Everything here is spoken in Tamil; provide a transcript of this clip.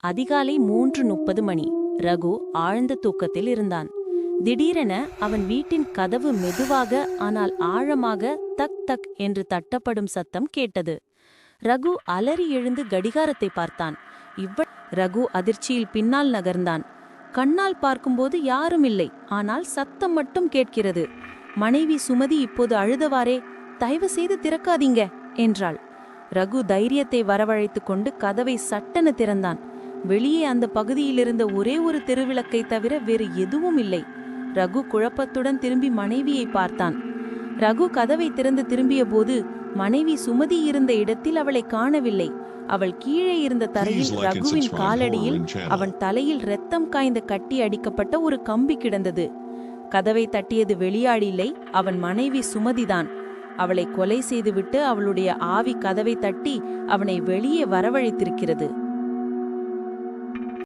அதிகாலை 3:30 மணி. ரகு ஆழ்ந்த தூக்கத்தில் இருந்தான். திடீரென அவன் வீட்டின் கதவு மெதுவாக ஆனால் ஆழமாக தக் தக் என்று தட்டப்படும் சத்தம் கேட்டது. ரகு அலறி எழுந்து கடிகாரத்தை பார்த்தான். ரகு அதிர்ச்சியில் பின்னால் நகர்ந்தான். கண்ணால் பார்க்கும்போது யாரும் இல்லை, ஆனால் சத்தம் மட்டும் கேட்கிறது. மனைவி சுமதி இப்போது அழுதவாறே, "தயவு செய்து திறக்காதீங்க" என்றாள். ரகு தைரியத்தை வரவழைத்துக் கொண்டு கதவை சட்டென திறந்தான். வெளியே அந்த பகுதியிலிருந்த ஒரே ஒரு தெருவிளக்கை தவிர வேறு எதுவும் இல்லை. ரகு குழப்பத்துடன் திரும்பி மனைவியை பார்த்தான். ரகு கதவை திறந்து திரும்பிய போது மனைவி சுமதி இருந்த இடத்தில் அவளை காணவில்லை. அவள் கீழே இருந்த தரையில் ரகுவின் காலடியில் அவன் தலையில் இரத்தம் காய்ந்த கட்டி அடிக்கப்பட்ட ஒரு கம்பி கிடந்தது. கதவை தட்டியது வெளியாள் இல்லை, அவன் மனைவி சுமதிதான். அவளை கொலை செய்துவிட்டு அவளுடைய ஆவி கதவை தட்டி அவனை வெளியே வரவழைத்திருக்கிறது.